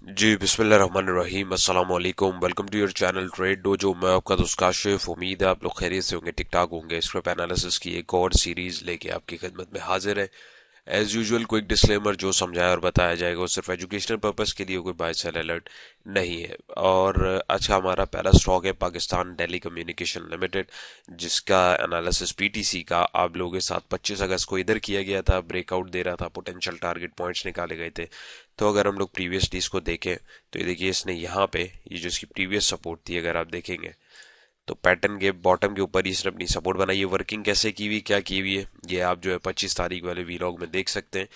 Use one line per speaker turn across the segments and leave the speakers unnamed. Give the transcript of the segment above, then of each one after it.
जी बिस्मिल्लाहिर्रहमानिर्रहीम अस्सलाम वालेकुम। Welcome to your channel Trade Dojo. मैं आपका दोस्त काशिफ। उम्मीद है आप लोग खैरियत से होंगे, ठीक ठाक होंगे। स्क्रैप एनालिसिस की एक और सीरीज लेके आपकी खिदमत में हाजिर है। एज यूजुअल क्विक डिस्क्लेमर, जो समझाया और बताया जाएगा वो सिर्फ एजुकेशनल पर्पस के लिए, कोई बाय सेल अलर्ट नहीं है। और अच्छा, हमारा पहला स्टॉक है पाकिस्तान टेली कम्युनिकेशन लिमिटेड, जिसका एनालिसिस पीटीसी का आप लोगों के साथ 25 अगस्त को इधर किया गया था। ब्रेकआउट दे रहा था, पोटेंशियल टारगेट पॉइंट्स निकाले गए थे। तो अगर हम लोग प्रीवियस डीज को देखें तो ये देखिए, इसने यहाँ पे ये जो इसकी प्रीवियस सपोर्ट थी, अगर आप देखेंगे तो पैटर्न के बॉटम के ऊपर ही इसने अपनी सपोर्ट बनाई है। वर्किंग कैसे की हुई, क्या की हुई है, ये आप जो है 25 तारीख वाले वीलॉग में देख सकते हैं।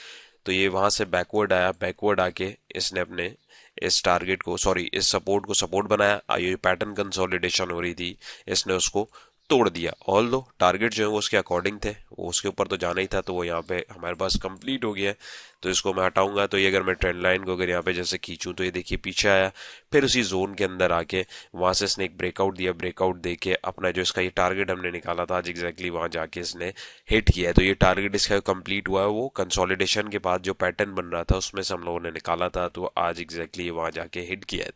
तो ये वहां से बैकवर्ड आया, बैकवर्ड आके इसने अपने इस टारगेट को, सॉरी इस सपोर्ट को सपोर्ट बनाया। ये पैटर्न कंसोलिडेशन हो रही थी, इसने उसको तोड़ दिया। ऑल दो टारगेट जो है वो उसके अकॉर्डिंग थे, वो उसके ऊपर तो जाना ही था, तो वो यहाँ पे हमारे पास कंप्लीट हो गया है। तो इसको मैं हटाऊंगा तो ये, अगर मैं ट्रेंड लाइन को अगर यहाँ पे जैसे खींचूं तो ये देखिए पीछे आया, फिर उसी जोन के अंदर आके वहां से इसने एक ब्रेकआउट दिया। ब्रेकआउट दे के अपना जो इसका ये टारगेट हमने निकाला था आज एग्जैक्टली वहां जाके इसने हिट किया है। तो ये टारगेट इसका कंप्लीट हुआ है। वो कंसोलिडेशन के बाद जो पैटर्न बन रहा था उसमें से हम लोगों ने निकाला था, तो आज एग्जैक्टली वहां जाके हिट किया है।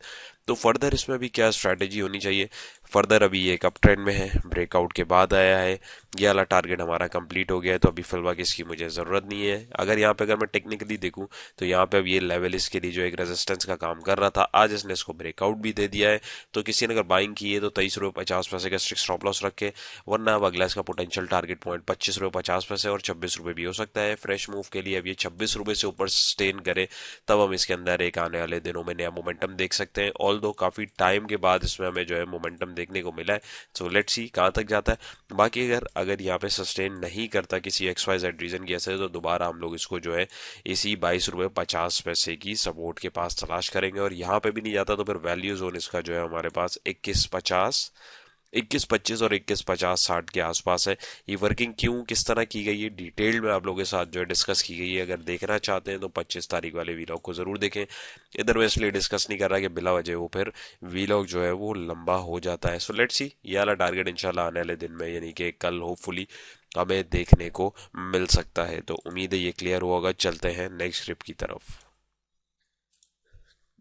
तो फर्दर इसमें भी क्या स्ट्रैटेजी होनी चाहिए? फर्दर अभी ये एक अप ट्रेंड में है, ब्रेकआउट के बाद आया है, ये वाला टारगेट हमारा कंप्लीट हो गया है। तो अभी फिलहाल इसकी मुझे ज़रूरत नहीं है। अगर यहाँ पे अगर मैं टेक्निकली देखूँ तो यहाँ पे अब ये लेवल इसके लिए जो एक रेजिस्टेंस का काम कर रहा था, आज इसने इसको ब्रेकआउट भी दे दिया है। तो किसी ने अगर बाइंग की है तो 23 रुपये 50 पैसे का स्ट्रिक्ट स्टॉप लॉस रखे, वरना अब अगला इसका पोटेंशियल टारगेट पॉइंट 25 रुपये 50 पैसे और 26 रुपये भी हो सकता है। फ्रेश मूव के लिए अब ये 26 रुपये से ऊपर सस्टेन करे, तब हम इसके अंदर एक आने वाले दिनों में नया मोमेंटम देख सकते हैं। ऑल दो काफी टाइम के बाद इसमें हमें जो है मोमेंटम देखने को मिला है। सो लेट्स सी कहाँ तक जाता है। बाकी अगर अगर यहाँ पे सस्टेन नहीं करता किसी एक्स वाई जेड रीजन की वजह से, तो दोबारा हम लोग इसको जो है इसी 22 रुपये 50 पैसे की सपोर्ट के पास तलाश करेंगे। और यहाँ पे भी नहीं जाता तो फिर वैल्यू जोन इसका जो है हमारे पास 21.50, 21.25 और 21.50 60 के आसपास है। ये वर्किंग क्यों किस तरह की गई है डिटेल में आप लोगों के साथ जो है डिस्कस की गई है। अगर देखना चाहते हैं तो 25 तारीख वाले वीलॉग को जरूर देखें। इधर मैं इसलिए डिस्कस नहीं कर रहा कि बिला वजह वो फिर वीलॉग जो है वो लंबा हो जाता है। सो लेट्स सी, ये वाला टारगेट इंशाल्लाह आने वाले दिन में, यानी कि कल होपफुली हमें देखने को मिल सकता है। तो उम्मीद है ये क्लियर होगा। चलते हैं नेक्स्ट ट्रिप की तरफ।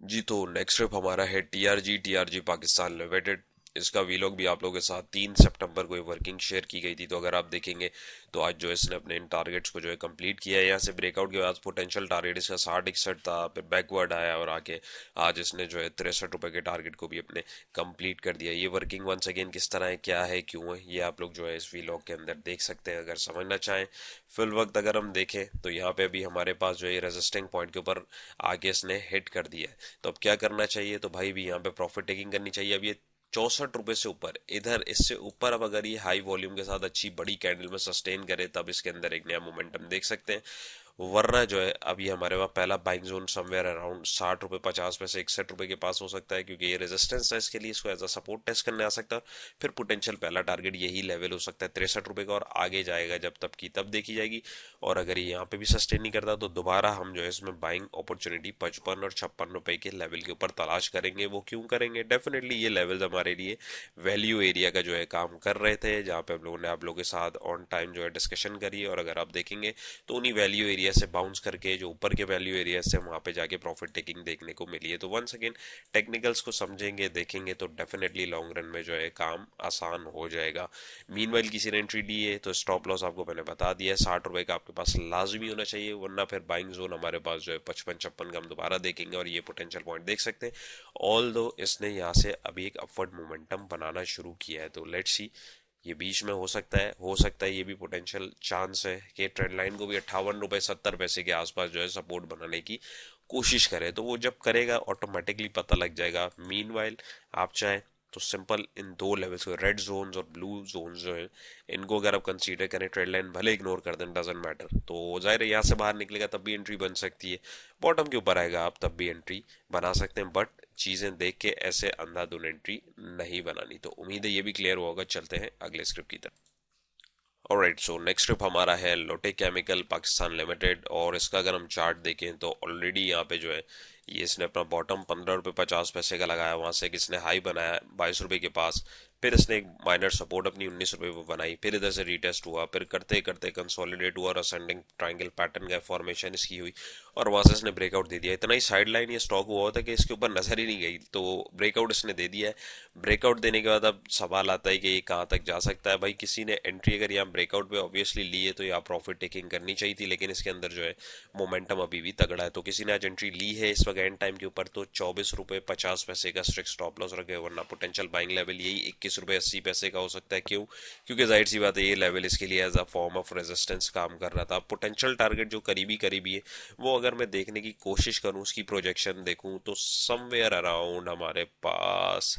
जी, तो नेक्स्ट ट्रिप हमारा है टीआरजी, टीआरजी पाकिस्तान लिमिटेड। इसका वीलॉग भी आप लोगों के साथ 3 सितंबर को ये वर्किंग शेयर की गई थी। तो अगर आप देखेंगे तो आज जो इसने अपने इन टारगेट्स को जो है कंप्लीट किया है। यहाँ से ब्रेकआउट के बाद पोटेंशियल टारगेट इसका 60 61 था, फिर बैकवर्ड आया और आके आज इसने जो है 63 रुपए के टारगेट को भी अपने कंप्लीट कर दिया। ये वर्किंग वंस अगेन किस तरह है, क्या है, क्यों है, ये आप लोग जो है इस वीलॉग के अंदर देख सकते हैं अगर समझना चाहें। फिल वक्त अगर हम देखें तो यहाँ पे अभी हमारे पास जो है रेजिस्टिंग पॉइंट के ऊपर आगे इसने हिट कर दिया है। तो अब क्या करना चाहिए? तो भाई भी यहाँ पे प्रॉफिट टेकिंग करनी चाहिए। अब ये 64 रुपए से ऊपर, इधर इससे ऊपर अब अगर ये हाई वॉल्यूम के साथ अच्छी बड़ी कैंडल में सस्टेन करे, तब इसके अंदर एक नया मोमेंटम देख सकते हैं। वरना जो है अभी हमारे पास पहला बाइंग जोन समवेयर अराउंड 60 रुपये 50 पैसे 61 रुपए के पास हो सकता है, क्योंकि ये रेजिस्टेंस है इसके लिए, इसको एज अ सपोर्ट टेस्ट करने आ सकता है। फिर पोटेंशियल पहला टारगेट यही लेवल हो सकता है 63 रुपए का, और आगे जाएगा जब तब की तब देखी जाएगी। और अगर ये यहाँ पे भी सस्टेन नहीं करता तो दोबारा हम जो है इसमें बाइंग अपॉर्चुनिटी 55 और 56 रुपए के लेवल के ऊपर तलाश करेंगे। वो क्यों करेंगे? डेफिनेटली ये लेवल्स हमारे लिए वैल्यू एरिया का जो है काम कर रहे थे, जहाँ पे हम लोगों ने आप लोगों के साथ ऑन टाइम जो है डिस्कशन करी है। और अगर आप देखेंगे तो उन्हीं वैल्यू एरिया से बाउंस करके जो ऊपर के वैल्यू एरिया से वहां पे जाके प्रॉफिट टेकिंग देखने को मिली है। तो वंस अगेन टेक्निकल्स को समझेंगे देखेंगे तो डेफिनेटली लॉन्ग रन में जो है काम आसान हो जाएगा। मीनवाइल किसी ने एंट्री ली है तो स्टॉप लॉस आपको मैंने बता दिया है, 60 रुपए का आपके पास लाजमी होना चाहिए, वरना फिर बाइंग जोन हमारे पास जो है 55 56 का हम दोबारा देखेंगे और ये पोटेंशियल पॉइंट देख सकते हैं। ऑल दो इसने यहाँ से अभी एक अपवर्ड मोमेंटम बनाना शुरू किया है। तो लेट्स सी, ये बीच में हो सकता है ये भी पोटेंशियल चांस है कि ट्रेंड लाइन को भी 58 रुपए 70 पैसे के आसपास जो है सपोर्ट बनाने की कोशिश करे। तो वो जब करेगा ऑटोमेटिकली पता लग जाएगा। मीनवाइल आप चाहें तो सिंपल इन दो लेवल्स को, रेड जोन्स और ब्लू जोन्स जो है, इनको अगर आप कंसीडर करें, ट्रेड लाइन भले इग्नोर कर दें, डजेंट मैटर, तो जाहिर है यहाँ से बाहर निकलेगा तब भी एंट्री बन सकती है। बॉटम के ऊपर आएगा आप तब भी एंट्री बना सकते हैं, बट चीजें देख के ऐसे अंधाधुन एंट्री नहीं बनानी। तो उम्मीद है ये भी क्लियर होगा। चलते हैं अगले स्क्रिप्ट की तरफ। ऑलराइट, सो नेक्स्ट स्क्रिप्ट हमारा है लोटे केमिकल पाकिस्तान लिमिटेड, और इसका अगर हम चार्ट देखें तो ऑलरेडी यहाँ पे जो है ये इसने अपना बॉटम 15 रुपये 50 पैसे का लगाया, वहां से किसने हाई बनाया 22 रुपए के पास, फिर इसने एक माइनर सपोर्ट अपनी 19 रुपए पर बनाई, फिर इधर से रीटेस्ट हुआ, फिर करते करते कंसोलिडेट हुआ और असेंडिंग ट्रायंगल पैटर्न का फॉर्मेशन इसकी हुई और वहां से इसने ब्रेकआउट दे दिया। इतना ही साइड लाइन ये स्टॉक हुआ होता कि इसके ऊपर नजर ही नहीं गई, तो ब्रेकआउट इसने दे दिया है। ब्रेकआउट देने के बाद अब सवाल आता है कि ये कहाँ तक जा सकता है। भाई किसी ने एंट्री अगर यहाँ ब्रेकआउट पे ऑब्वियसली ली है तो यहाँ प्रॉफिट टेकिंग करनी चाहिए थी, लेकिन इसके अंदर जो है मोमेंटम अभी भी तगड़ा है। तो किसी ने आज एंट्री ली है इस वक्त एंड टाइम के ऊपर तो 24 रुपए 50 पैसे का स्ट्रिक्ट स्टॉप लॉस रखे, वरना पोटेंशियल बाइंग लेवल यही 21 रुपए 80 पैसे का हो सकता है। क्यों? क्योंकि जाहिर सी बात है ये लेवल इसके लिए as a form of resistance काम कर रहा था। पोटेंशियल टारगेट जो करीबी करीबी है वो अगर मैं देखने की कोशिश करूं, उसकी प्रोजेक्शन देखूं तो समवेयर अराउंड हमारे पास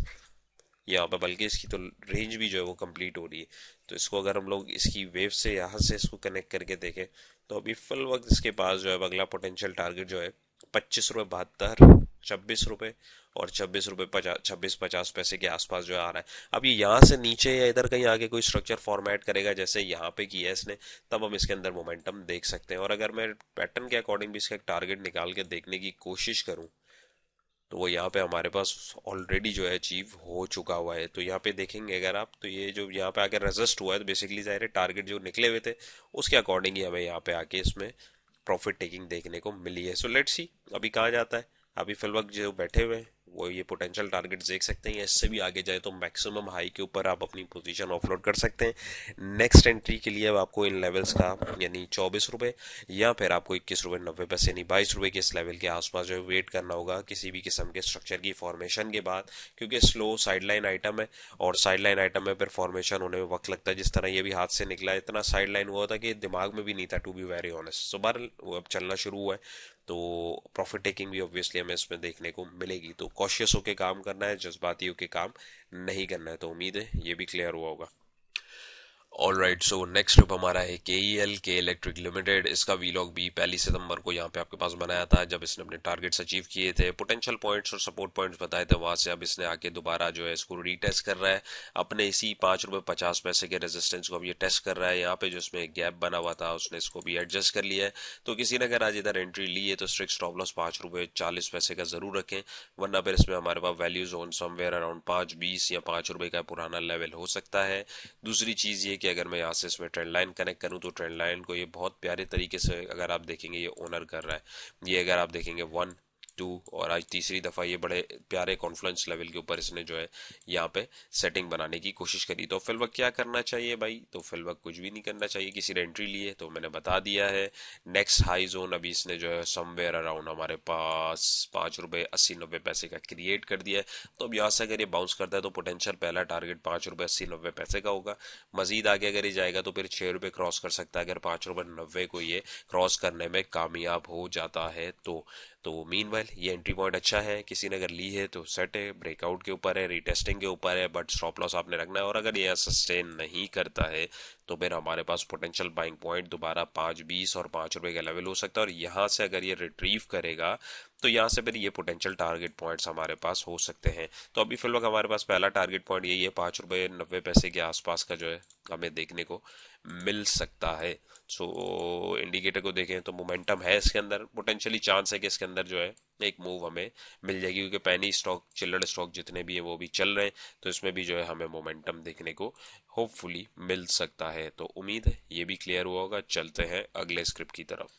यहाँ पे, बल्कि इसकी तो रेंज भी जो है वो कंप्लीट हो रही है। तो इसको अगर हम लोग इसकी वेव से यहाँ से इसको कनेक्ट करके देखें तो अभी फिल वक्त इसके पास जो है अगला पोटेंशियल टारगेट जो है 25 रुपए 72, 26 रुपए और 26 रुपए 50 के आसपास जो है आ रहा है। अब ये यहाँ से नीचे या इधर कहीं आगे कोई स्ट्रक्चर फॉर्मेट करेगा जैसे यहाँ पे किया इसने, तब हम इसके अंदर मोमेंटम देख सकते हैं। और अगर मैं पैटर्न के अकॉर्डिंग भी इसका एक टारगेट निकाल के देखने की कोशिश करूं तो वो यहाँ पे हमारे पास ऑलरेडी जो है अचीव हो चुका हुआ है। तो यहाँ पे देखेंगे अगर आप, तो ये जो यहाँ पे आके रेजिस्ट हुआ है तो बेसिकली जाहिर है टारगेट जो निकले हुए थे उसके अकॉर्डिंग ही हमें यहाँ पे आके इसमें प्रॉफिट टेकिंग देखने को मिली है। सो लेट्स सी अभी कहाँ जाता है। अभी फिल वक्त जो बैठे हुए हैं वो ये पोटेंशियल टारगेट देख सकते हैं, इससे भी आगे जाए तो मैक्सिमम हाई के ऊपर आप अपनी पोजीशन ऑफलोड कर सकते हैं। नेक्स्ट एंट्री के लिए अब आपको इन लेवल्स का यानी 24 रुपए या फिर आपको 21 रुपए 90 पैसे यानी 22 रुपए के इस लेवल के आसपास जो है वेट करना होगा किसी भी किस्म के स्ट्रक्चर की फॉर्मेशन के बाद, क्योंकि स्लो साइडलाइन आइटम है और साइडलाइन आइटम में फिर फॉर्मेशन होने में वक्त लगता है। जिस तरह ये भी हाथ से निकला, इतना साइडलाइन हुआ था कि दिमाग में भी नहीं था टू बी वेरी ऑनेस्ट। सो बार वो अब चलना शुरू हुआ है तो प्रॉफिट टेकिंग भी ऑब्वियसली हमें इसमें देखने को मिलेगी। तो कॉशियस होकर काम करना है, जज्बाती होकर काम नहीं करना है। तो उम्मीद है ये भी क्लियर हुआ होगा। All right, so next group हमारा है के इलेक्ट्रिक लिमिटेड। इसका वीलॉग भी 1 सितंबर को यहाँ पे आपके पास बनाया था जब इसने अपने टारगेट्स अचीव किए थे, पोटेंशियल पॉइंट्स और सपोर्ट पॉइंट्स बताए थे। वहां से अब इसने आके दोबारा जो है इसको रीटेस्ट कर रहा है अपने इसी 5 रुपए 50 पैसे के रेजिस्टेंस को अब ये टेस्ट कर रहा है। यहाँ पे जो इसमें एक गैप बना हुआ था उसने इसको भी एडजस्ट कर लिया है। तो किसी ने अगर आज इधर एंट्री ली है तो स्ट्रिक्ट स्टॉप लॉस 5 रुपए 40 पैसे का जरूर रखें, वरना फिर इसमें हमारे पास वैल्यू जोन समवेयर अराउंड 5.20 या 5 रुपए का पुराना लेवल हो सकता है। दूसरी चीज ये कि अगर मैं यहाँ से इसमें ट्रेंड लाइन कनेक्ट करूँ तो ट्रेंड लाइन को ये बहुत प्यारे तरीके से अगर आप देखेंगे ये ओनर कर रहा है। ये अगर आप देखेंगे 1 2 और आज तीसरी दफा ये बड़े प्यारे कॉन्फ्लुएंस लेवल के ऊपर इसने जो है यहाँ पे सेटिंग बनाने की कोशिश करी। तो फिल वक्त क्या करना चाहिए भाई? तो फिल वक्त कुछ भी नहीं करना चाहिए। किसी ने एंट्री ली है तो मैंने बता दिया है। नेक्स्ट हाई जोन अभी इसने जो है समवेयर अराउंड हमारे पास 5 रुपए 80 90 पैसे का क्रिएट कर दिया है। तो अब यहाँ से अगर ये बाउंस करता है तो पोटेंशियल पहला टारगेट 5 रुपए 80 90 पैसे का होगा। मजीद आगे अगर ये जाएगा तो फिर 6 रुपए क्रॉस कर सकता है अगर 5 रुपए 90 को ये क्रॉस करने में कामयाब हो जाता है तो मीनवाइल ये एंट्री पॉइंट अच्छा है। किसी ने अगर ली है तो सेट है, ब्रेकआउट के ऊपर है, रीटेस्टिंग के ऊपर है, बट स्टॉप लॉस आपने रखना है। और अगर ये सस्टेन नहीं करता है तो फिर हमारे पास पोटेंशियल बाइंग पॉइंट दोबारा 5.20 और 5 रुपए का लेवल हो सकता है। और यहाँ से अगर ये रिट्रीव करेगा तो यहाँ से फिर ये पोटेंशियल टारगेट पॉइंट्स हमारे पास हो सकते हैं। तो अभी फिलहाल हमारे पास पहला टारगेट पॉइंट यही है, 5 रुपए 90 पैसे के आसपास का जो है हमें देखने को मिल सकता है। सो इंडिकेटर को देखें तो मोमेंटम है इसके अंदर, पोटेंशियली चांस है कि इसके अंदर जो है एक मूव हमें मिल जाएगी, क्योंकि पैनी स्टॉक चिल्लर स्टॉक जितने भी हैं वो भी चल रहे हैं। तो इसमें भी जो है हमें मोमेंटम देखने को होपफुली मिल सकता है। तो उम्मीद है ये भी क्लियर हुआ होगा। चलते हैं अगले स्क्रिप्ट की तरफ।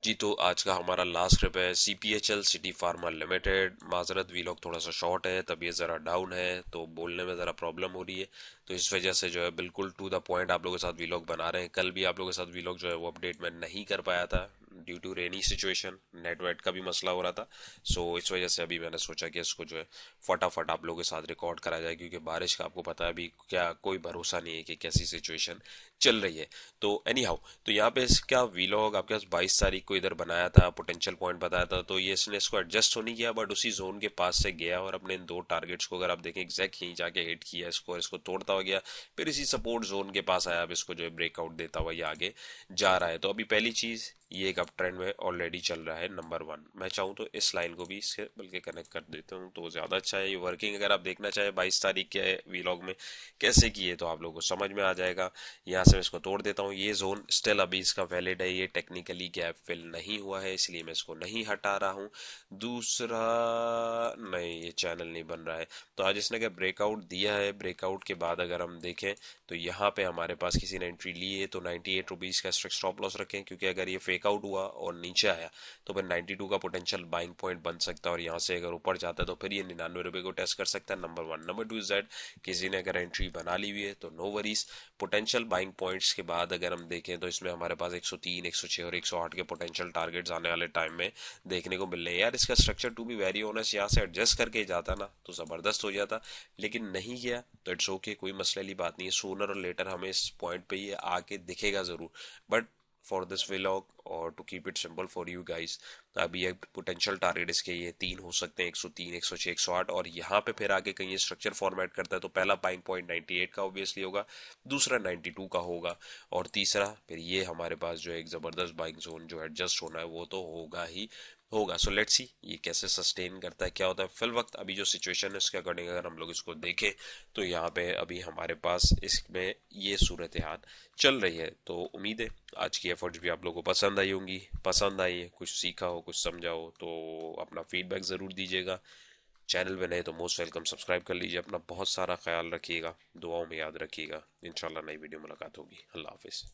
जी, तो आज का हमारा लास्ट स्क्रिप्ट है CPHL सिटी फार्मा लिमिटेड। माजरत वीलॉग थोड़ा सा शॉर्ट है, तबीयत ज़रा डाउन है तो बोलने में ज़रा प्रॉब्लम हो रही है। तो इस वजह से जो है बिल्कुल टू द पॉइंट आप लोगों के साथ वीलॉग बना रहे हैं। कल भी आप लोगों के साथ वीलॉग जो है वो अपडेट में नहीं कर पाया था due to rainy situation, network का भी मसला हो रहा था। सो इस वजह से अभी मैंने सोचा कि इसको जो है फटाफट आप लोगों के साथ रिकॉर्ड करा जाए, क्योंकि बारिश का आपको पता है अभी क्या कोई भरोसा नहीं है कि कैसी सिचुएशन चल रही है। तो एनी हाउ, तो यहाँ पे इसका वीलॉग आपके पास 22 तारीख को इधर बनाया था, पोटेंशियल पॉइंट बताया था। तो ये इसने इसको एडजस्ट होने किया बट उसी जोन के पास से गया और अपने इन दो टारगेट्स को अगर आप देखें एग्जैक्ट यहीं जाके हिट किया इसको, और इसको तोड़ता हुआ गया, फिर इसी सपोर्ट जोन के पास आया। अब इसको जो है ब्रेकआउट देता हुआ ये आगे जा रहा है। तो अभी पहली चीज ये एक अप ट्रेंड में ऑलरेडी चल रहा है नंबर 1। मैं चाहूँ तो इस लाइन को भी इससे बल्कि कनेक्ट कर देता हूँ तो ज़्यादा अच्छा है। ये वर्किंग अगर आप देखना चाहें 22 तारीख के वीलॉग में कैसे किए तो आप लोगों को समझ में आ जाएगा। यहाँ से मैं इसको तोड़ देता हूँ। ये जोन स्टिल अभी इसका वैलिड है, ये टेक्निकली गैप फिल नहीं हुआ है, इसलिए मैं इसको नहीं हटा रहा हूँ। दूसरा, नहीं ये चैनल नहीं बन रहा है। तो आज इसने अगर ब्रेकआउट दिया है, ब्रेकआउट के बाद अगर हम देखें तो यहाँ पे हमारे पास किसी ने एंट्री ली है तो 98 रुपीज़ का स्ट्रिक्ट स्टॉप लॉस रखें, क्योंकि अगर ये फेक आउट हुआ और नीचे आया तो फिर 92 का पोटेंशियल बाइंग पॉइंट बन सकता है, और यहाँ से अगर ऊपर जाता है तो फिर ये 99 रुपये को टेस्ट कर सकता है। नंबर 1। नंबर 2 इज दैट किसी ने अगर एंट्री बना ली हुई है तो no worries. Potential buying points के बाद अगर हम देखें तो इसमें हमारे पास 103, 106 और 108 के पोटेंशियल टारगेट्स आने वाले टाइम में देखने को मिल रहे हैं। यार इसका structure to be very honest यहाँ से एडजस्ट करके जाता ना तो जबरदस्त हो जाता, लेकिन नहीं गया तो इट्स ओके, कोई मसले वाली बात नहीं है। सूनर और लेटर हमें इस पॉइंट पे ये आके दिखेगा जरूर, बट फॉर दिस व्लॉग और to keep it simple for you guys, अभी एक पोटेंशियल टारगेट इसके ये 3 हो सकते हैं, 103, 106, 108, और यहाँ पे फिर आगे कहीं ये स्ट्रक्चर फॉर्मेट करता है तो पहला बाइंग पॉइंट 98 का ऑब्वियसली होगा, दूसरा 92 का होगा, और तीसरा फिर ये हमारे पास जो एक जबरदस्त बाइंग जोन जो एडजस्ट होना है वो तो होगा ही होगा। सो लेट्स सी ये कैसे सस्टेन करता है, क्या होता है फिल वक्त। अभी जो सिचुएशन है उसके अकॉर्डिंग अगर हम लोग इसको देखें तो यहाँ पे अभी हमारे पास इसमें ये सूरत हाल चल रही है। तो उम्मीद है आज की एफर्ट्स भी आप लोगों को पसंद आई होंगी। पसंद आई है, कुछ सीखा हो, कुछ समझा हो तो अपना फीडबैक ज़रूर दीजिएगा। चैनल में नए तो मोस्ट वेलकम, सब्सक्राइब कर लीजिए। अपना बहुत सारा ख्याल रखिएगा, दुआओं में याद रखिएगा। इंशाल्लाह नई वीडियो मुलाकात होगी। अल्लाह हाफिज़।